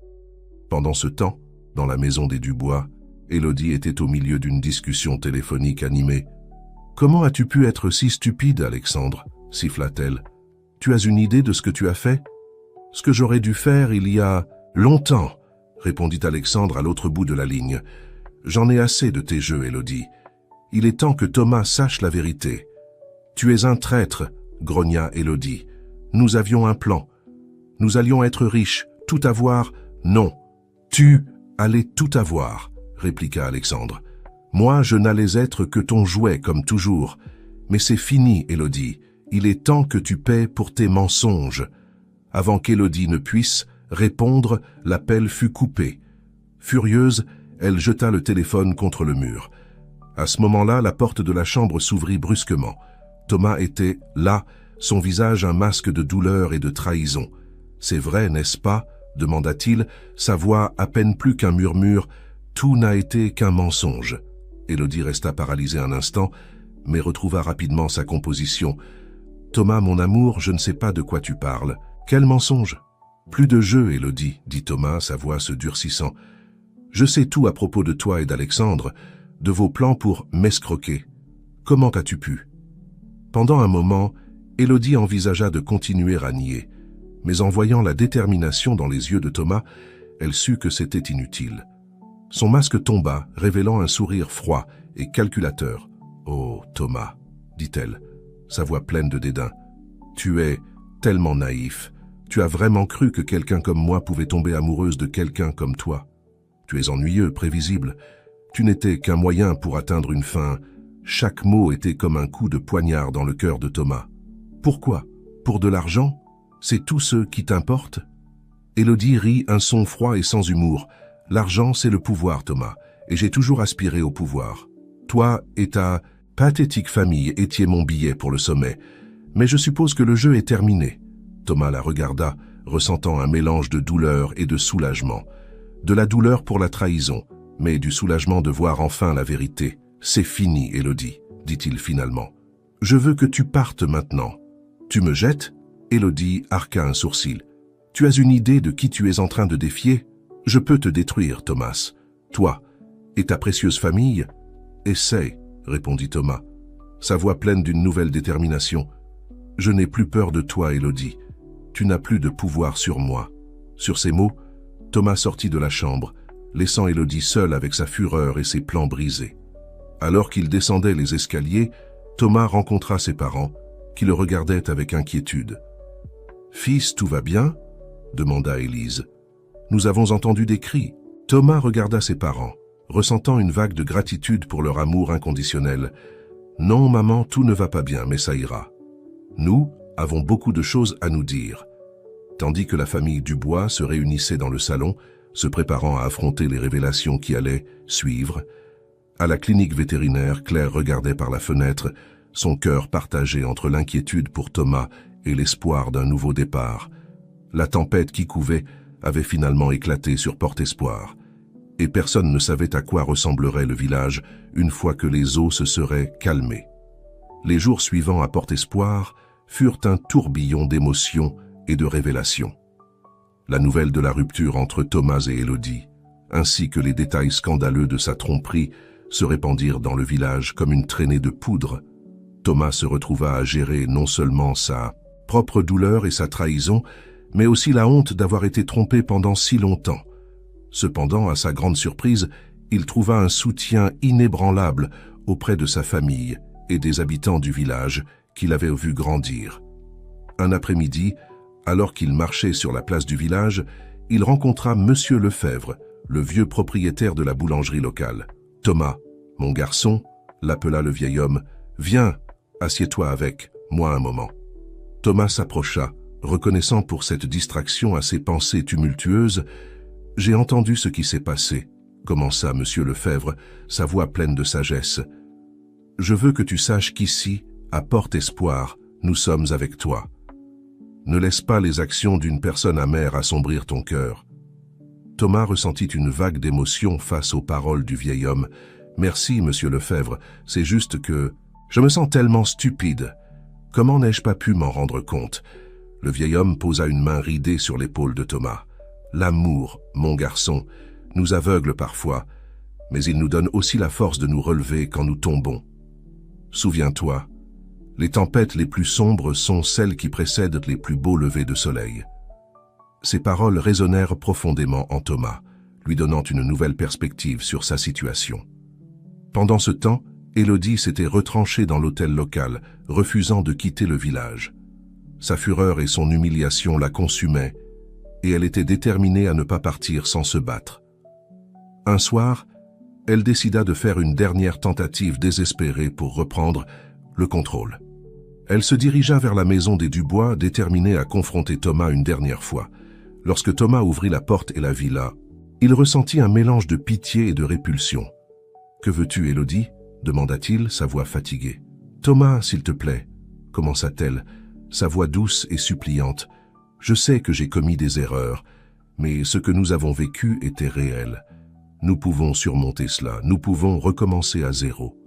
Pendant ce temps, dans la maison des Dubois, Élodie était au milieu d'une discussion téléphonique animée. « Comment as-tu pu être si stupide, Alexandre ?» siffla-t-elle. « Tu as une idée de ce que tu as fait ?»« Ce que j'aurais dû faire il y a longtemps, » répondit Alexandre à l'autre bout de la ligne. « J'en ai assez de tes jeux, Élodie. Il est temps que Thomas sache la vérité. »« Tu es un traître, » grogna Élodie. « Nous avions un plan. Nous allions être riches, tout avoir. Non, tu allais tout avoir, » répliqua Alexandre. « Moi, je n'allais être que ton jouet, comme toujours. Mais c'est fini, Élodie. Il est temps que tu paies pour tes mensonges. » Avant qu'Élodie ne puisse répondre, l'appel fut coupé. Furieuse, elle jeta le téléphone contre le mur. À ce moment-là, la porte de la chambre s'ouvrit brusquement. Thomas était là, son visage un masque de douleur et de trahison. « C'est vrai, n'est-ce pas ?» demanda-t-il, sa voix à peine plus qu'un murmure. « Tout n'a été qu'un mensonge. » Élodie resta paralysée un instant, mais retrouva rapidement sa composition. « Thomas, mon amour, je ne sais pas de quoi tu parles. Quel mensonge !»« Plus de jeu, Élodie, » dit Thomas, sa voix se durcissant. « Je sais tout à propos de toi et d'Alexandre, de vos plans pour m'escroquer. Comment as-tu pu ?» Pendant un moment, Élodie envisagea de continuer à nier, mais en voyant la détermination dans les yeux de Thomas, elle sut que c'était inutile. Son masque tomba, révélant un sourire froid et calculateur. « Oh, Thomas, » dit-elle, sa voix pleine de dédain. « Tu es tellement naïf. Tu as vraiment cru que quelqu'un comme moi pouvait tomber amoureuse de quelqu'un comme toi. Tu es ennuyeux, prévisible. Tu n'étais qu'un moyen pour atteindre une fin. » Chaque mot était comme un coup de poignard dans le cœur de Thomas. « Pourquoi? Pour de l'argent? C'est tout ce qui t'importe ?» Élodie rit, un son froid et sans humour. « L'argent, c'est le pouvoir, Thomas, et j'ai toujours aspiré au pouvoir. Toi et ta pathétique famille étiez mon billet pour le sommet. Mais je suppose que le jeu est terminé. » Thomas la regarda, ressentant un mélange de douleur et de soulagement. De la douleur pour la trahison, mais du soulagement de voir enfin la vérité. « C'est fini, Élodie, » dit-il finalement. « Je veux que tu partes maintenant. »« Tu me jettes ?» Élodie arqua un sourcil. « Tu as une idée de qui tu es en train de défier ? Je peux te détruire, Thomas. Toi et ta précieuse famille ? » « Essaie, » répondit Thomas, sa voix pleine d'une nouvelle détermination. « Je n'ai plus peur de toi, Élodie. Tu n'as plus de pouvoir sur moi. » Sur ces mots, Thomas sortit de la chambre, laissant Élodie seule avec sa fureur et ses plans brisés. Alors qu'il descendait les escaliers, Thomas rencontra ses parents, qui le regardaient avec inquiétude. « Fils, tout va bien ?» demanda Élise. « Nous avons entendu des cris. » Thomas regarda ses parents, ressentant une vague de gratitude pour leur amour inconditionnel. « Non, maman, tout ne va pas bien, mais ça ira. Nous avons beaucoup de choses à nous dire. » Tandis que la famille Dubois se réunissait dans le salon, se préparant à affronter les révélations qui allaient suivre, à la clinique vétérinaire, Claire regardait par la fenêtre, son cœur partagé entre l'inquiétude pour Thomas et l'espoir d'un nouveau départ. La tempête qui couvait avait finalement éclaté sur Port-Espoir, et personne ne savait à quoi ressemblerait le village une fois que les eaux se seraient calmées. Les jours suivants à Port-Espoir furent un tourbillon d'émotions et de révélations. La nouvelle de la rupture entre Thomas et Élodie, ainsi que les détails scandaleux de sa tromperie, se répandirent dans le village comme une traînée de poudre. Thomas se retrouva à gérer non seulement sa propre douleur et sa trahison, mais aussi la honte d'avoir été trompé pendant si longtemps. Cependant, à sa grande surprise, il trouva un soutien inébranlable auprès de sa famille et des habitants du village qu'il avait vu grandir. Un après-midi, alors qu'il marchait sur la place du village, il rencontra Monsieur Lefebvre, le vieux propriétaire de la boulangerie locale. « Thomas, mon garçon, » l'appela le vieil homme, « viens, assieds-toi avec moi un moment. » Thomas s'approcha, reconnaissant pour cette distraction à ses pensées tumultueuses. « J'ai entendu ce qui s'est passé, » commença Monsieur Lefebvre, sa voix pleine de sagesse. « Je veux que tu saches qu'ici, à Port-Espoir, nous sommes avec toi. Ne laisse pas les actions d'une personne amère assombrir ton cœur. » Thomas ressentit une vague d'émotion face aux paroles du vieil homme. « Merci, Monsieur Lefebvre, c'est juste que je me sens tellement stupide. Comment n'ai-je pas pu m'en rendre compte ?» Le vieil homme posa une main ridée sur l'épaule de Thomas. « L'amour, mon garçon, nous aveugle parfois, mais il nous donne aussi la force de nous relever quand nous tombons. Souviens-toi, les tempêtes les plus sombres sont celles qui précèdent les plus beaux levers de soleil. » Ces paroles résonnèrent profondément en Thomas, lui donnant une nouvelle perspective sur sa situation. Pendant ce temps, Élodie s'était retranchée dans l'hôtel local, refusant de quitter le village. Sa fureur et son humiliation la consumaient, et elle était déterminée à ne pas partir sans se battre. Un soir, elle décida de faire une dernière tentative désespérée pour reprendre le contrôle. Elle se dirigea vers la maison des Dubois, déterminée à confronter Thomas une dernière fois. Lorsque Thomas ouvrit la porte et la vit là, il ressentit un mélange de pitié et de répulsion. « Que veux-tu, Élodie ?» demanda-t-il, sa voix fatiguée. « Thomas, s'il te plaît, » commença-t-elle, sa voix douce et suppliante. « Je sais que j'ai commis des erreurs, mais ce que nous avons vécu était réel. Nous pouvons surmonter cela, nous pouvons recommencer à zéro. »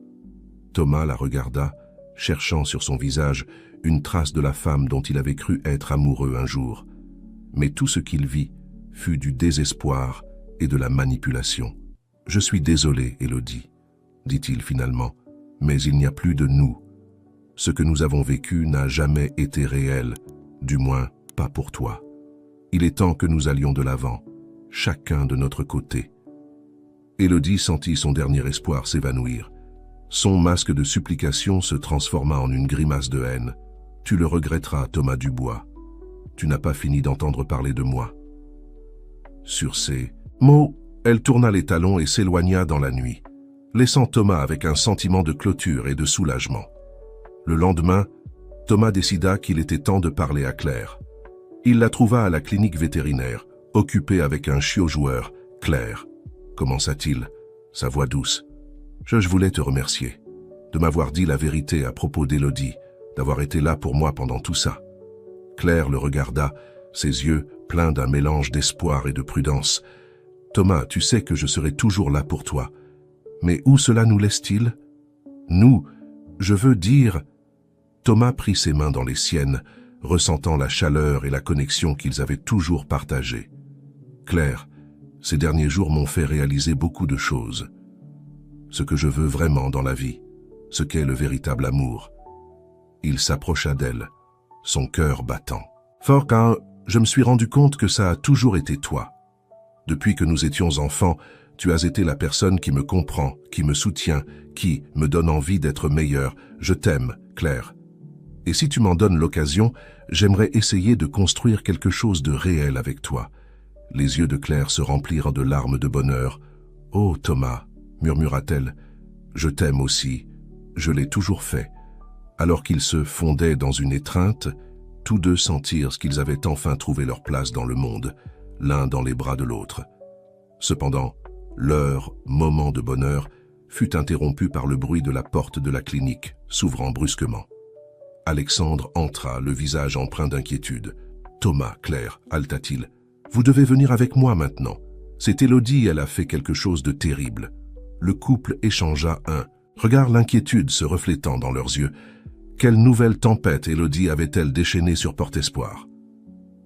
Thomas la regarda, cherchant sur son visage une trace de la femme dont il avait cru être amoureux un jour. Mais tout ce qu'il vit fut du désespoir et de la manipulation. « Je suis désolé, Élodie, dit-il finalement, mais il n'y a plus de nous. Ce que nous avons vécu n'a jamais été réel, du moins pas pour toi. Il est temps que nous allions de l'avant, chacun de notre côté. » Élodie sentit son dernier espoir s'évanouir. Son masque de supplication se transforma en une grimace de haine. « Tu le regretteras, Thomas Dubois. Tu n'as pas fini d'entendre parler de moi. » Sur ces mots, elle tourna les talons et s'éloigna dans la nuit, laissant Thomas avec un sentiment de clôture et de soulagement. Le lendemain, Thomas décida qu'il était temps de parler à Claire. Il la trouva à la clinique vétérinaire, occupée avec un chiot-joueur, Claire. Commença-t-il, sa voix douce. « Je voulais te remercier de m'avoir dit la vérité à propos d'Élodie, d'avoir été là pour moi pendant tout ça. » Claire le regarda, ses yeux pleins d'un mélange d'espoir et de prudence. « Thomas, tu sais que je serai toujours là pour toi. Mais où cela nous laisse-t-il? Nous, je veux dire... » Thomas prit ses mains dans les siennes, ressentant la chaleur et la connexion qu'ils avaient toujours partagée. « Claire, ces derniers jours m'ont fait réaliser beaucoup de choses. Ce que je veux vraiment dans la vie, ce qu'est le véritable amour. » Il s'approcha d'elle, son cœur battant. « Fort car je me suis rendu compte que ça a toujours été toi. Depuis que nous étions enfants, tu as été la personne qui me comprend, qui me soutient, qui me donne envie d'être meilleur. Je t'aime, Claire. Et si tu m'en donnes l'occasion, j'aimerais essayer de construire quelque chose de réel avec toi. » Les yeux de Claire se remplirent de larmes de bonheur. « Oh, Thomas, murmura-t-elle, je t'aime aussi, je l'ai toujours fait. » Alors qu'ils se fondaient dans une étreinte, tous deux sentirent qu'ils avaient enfin trouvé leur place dans le monde, l'un dans les bras de l'autre. Cependant, leur moment de bonheur fut interrompu par le bruit de la porte de la clinique, s'ouvrant brusquement. Alexandre entra, le visage empreint d'inquiétude. « Thomas, Claire, halta-t-il, vous devez venir avec moi maintenant. C'est Élodie, elle a fait quelque chose de terrible. » Le couple échangea un regard, l'inquiétude se reflétant dans leurs yeux. Quelle nouvelle tempête Élodie avait-elle déchaînée sur Port-Espoir?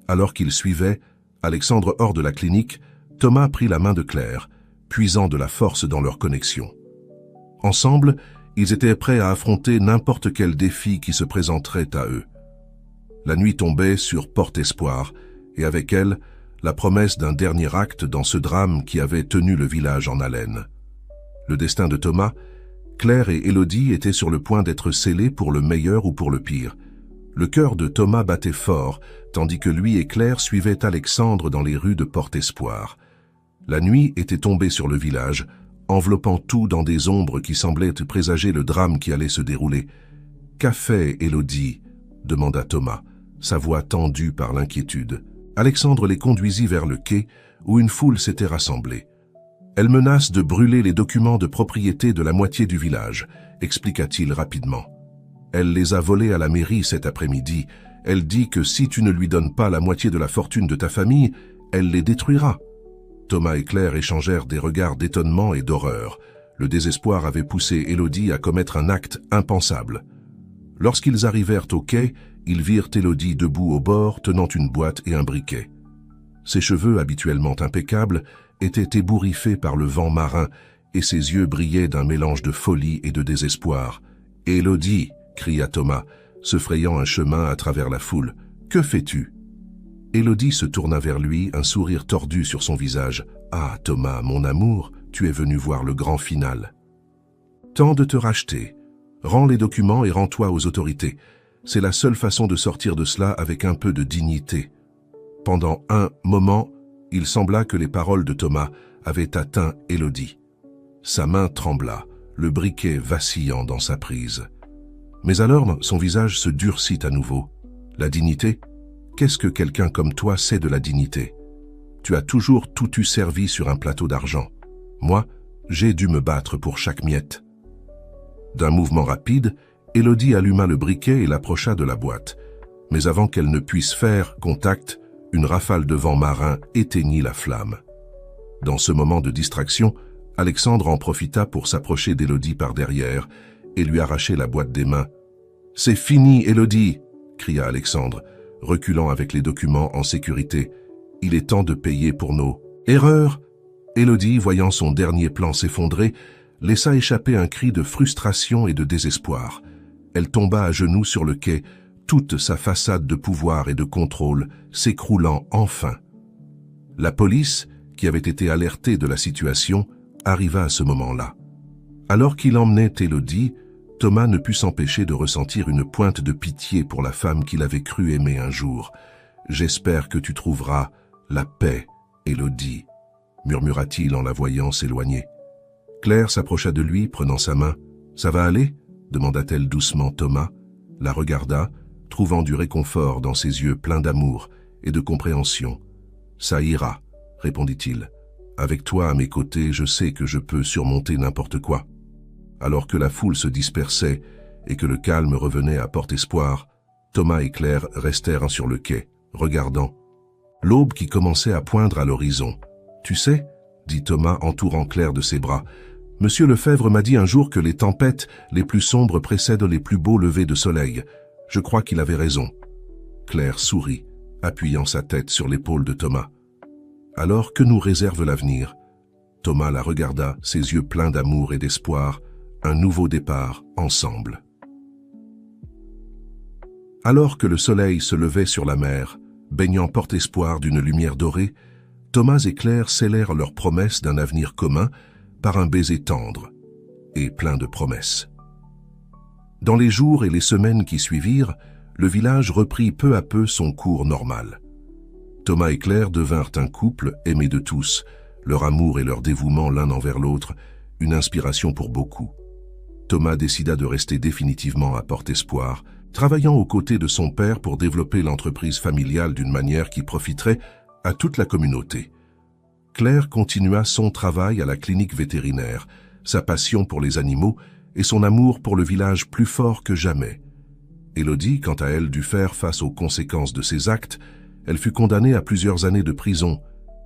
Alors qu'ils suivaient Alexandre hors de la clinique, Thomas prit la main de Claire, puisant de la force dans leur connexion. Ensemble, ils étaient prêts à affronter n'importe quel défi qui se présenterait à eux. La nuit tombait sur Port-Espoir, et avec elle, la promesse d'un dernier acte dans ce drame qui avait tenu le village en haleine. Le destin de Thomas, Claire et Élodie étaient sur le point d'être scellés pour le meilleur ou pour le pire. Le cœur de Thomas battait fort, tandis que lui et Claire suivaient Alexandre dans les rues de Port-Espoir. La nuit était tombée sur le village, enveloppant tout dans des ombres qui semblaient présager le drame qui allait se dérouler. « Qu'a fait Élodie ?» demanda Thomas, sa voix tendue par l'inquiétude. Alexandre les conduisit vers le quai, où une foule s'était rassemblée. « Elle menace de brûler les documents de propriété de la moitié du village », expliqua-t-il rapidement. « Elle les a volés à la mairie cet après-midi. Elle dit que si tu ne lui donnes pas la moitié de la fortune de ta famille, elle les détruira. » Thomas et Claire échangèrent des regards d'étonnement et d'horreur. Le désespoir avait poussé Élodie à commettre un acte impensable. Lorsqu'ils arrivèrent au quai, ils virent Élodie debout au bord, tenant une boîte et un briquet. Ses cheveux, habituellement impeccables, étaient ébouriffés par le vent marin, et ses yeux brillaient d'un mélange de folie et de désespoir. « Élodie !» cria Thomas, se frayant un chemin à travers la foule. « Que fais-tu » Élodie se tourna vers lui, un sourire tordu sur son visage. « Ah, Thomas, mon amour, tu es venu voir le grand final. Temps de te racheter. Rends les documents et rends-toi aux autorités. C'est la seule façon de sortir de cela avec un peu de dignité. » Pendant un moment, il sembla que les paroles de Thomas avaient atteint Élodie. Sa main trembla, le briquet vacillant dans sa prise. Mais alors, son visage se durcit à nouveau. « La dignité ? Qu'est-ce que quelqu'un comme toi sait de la dignité? Tu as toujours tout eu servi sur un plateau d'argent. Moi, j'ai dû me battre pour chaque miette. » D'un mouvement rapide, Élodie alluma le briquet et l'approcha de la boîte. Mais avant qu'elle ne puisse faire contact, une rafale de vent marin éteignit la flamme. Dans ce moment de distraction, Alexandre en profita pour s'approcher d'Élodie par derrière et lui arrachait la boîte des mains. « C'est fini, Élodie !» cria Alexandre, reculant avec les documents en sécurité. « Il est temps de payer pour nos erreurs !» Élodie, voyant son dernier plan s'effondrer, laissa échapper un cri de frustration et de désespoir. Elle tomba à genoux sur le quai, toute sa façade de pouvoir et de contrôle s'écroulant enfin. La police, qui avait été alertée de la situation, arriva à ce moment-là. Alors qu'il emmenait Élodie, Thomas ne put s'empêcher de ressentir une pointe de pitié pour la femme qu'il avait cru aimer un jour. « J'espère que tu trouveras la paix, Élodie », murmura-t-il en la voyant s'éloigner. Claire s'approcha de lui, prenant sa main. « Ça va aller ?» demanda-t-elle doucement. Thomas la regarda, trouvant du réconfort dans ses yeux pleins d'amour et de compréhension. « Ça ira », répondit-il. « Avec toi à mes côtés, je sais que je peux surmonter n'importe quoi. » Alors que la foule se dispersait et que le calme revenait à Port-Espoir, Thomas et Claire restèrent sur le quai, regardant l'aube qui commençait à poindre à l'horizon. « Tu sais, » dit Thomas entourant Claire de ses bras, « Monsieur Lefebvre m'a dit un jour que les tempêtes les plus sombres précèdent les plus beaux levers de soleil. Je crois qu'il avait raison. » Claire sourit, appuyant sa tête sur l'épaule de Thomas. « Alors, que nous réserve l'avenir ?» Thomas la regarda, ses yeux pleins d'amour et d'espoir. Un nouveau départ, ensemble. Alors que le soleil se levait sur la mer, baignant Port-Espoir d'une lumière dorée, Thomas et Claire scellèrent leur promesse d'un avenir commun par un baiser tendre et plein de promesses. Dans les jours et les semaines qui suivirent, le village reprit peu à peu son cours normal. Thomas et Claire devinrent un couple aimé de tous, leur amour et leur dévouement l'un envers l'autre, une inspiration pour beaucoup. Thomas décida de rester définitivement à Port-Espoir, travaillant aux côtés de son père pour développer l'entreprise familiale d'une manière qui profiterait à toute la communauté. Claire continua son travail à la clinique vétérinaire, sa passion pour les animaux et son amour pour le village plus fort que jamais. Élodie, quant à elle, dut faire face aux conséquences de ses actes. Elle fut condamnée à plusieurs années de prison,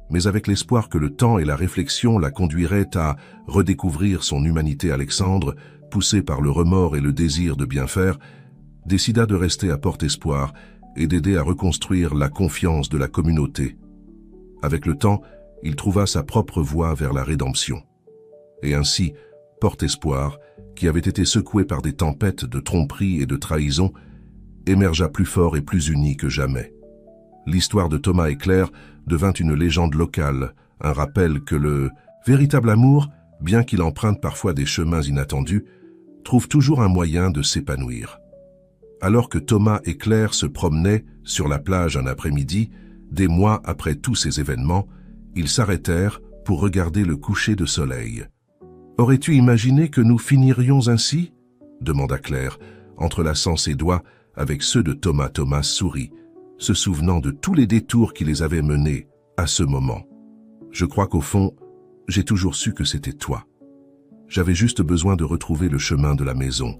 mais avec l'espoir que le temps et la réflexion la conduiraient à redécouvrir son humanité, Alexandre, poussé par le remords et le désir de bien faire, décida de rester à Port-Espoir et d'aider à reconstruire la confiance de la communauté. Avec le temps, il trouva sa propre voie vers la rédemption. Et ainsi, Port-Espoir, qui avait été secoué par des tempêtes de tromperie et de trahison, émergea plus fort et plus uni que jamais. L'histoire de Thomas et Claire devint une légende locale, un rappel que le véritable amour, bien qu'il emprunte parfois des chemins inattendus, trouve toujours un moyen de s'épanouir. Alors que Thomas et Claire se promenaient sur la plage un après-midi, des mois après tous ces événements, ils s'arrêtèrent pour regarder le coucher de soleil. « Aurais-tu imaginé que nous finirions ainsi ?» demanda Claire, entrelaçant ses doigts avec ceux de Thomas. Thomas sourit, se souvenant de tous les détours qui les avaient menés à ce moment. « Je crois qu'au fond, j'ai toujours su que c'était toi. J'avais juste besoin de retrouver le chemin de la maison. »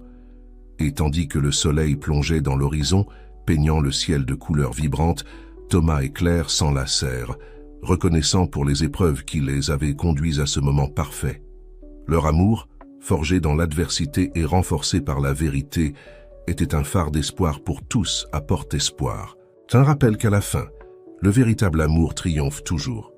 Et tandis que le soleil plongeait dans l'horizon, peignant le ciel de couleurs vibrantes, Thomas et Claire s'enlacèrent, reconnaissant pour les épreuves qui les avaient conduits à ce moment parfait. Leur amour, forgé dans l'adversité et renforcé par la vérité, était un phare d'espoir pour tous à Port-Espoir. Un rappel qu'à la fin, le véritable amour triomphe toujours.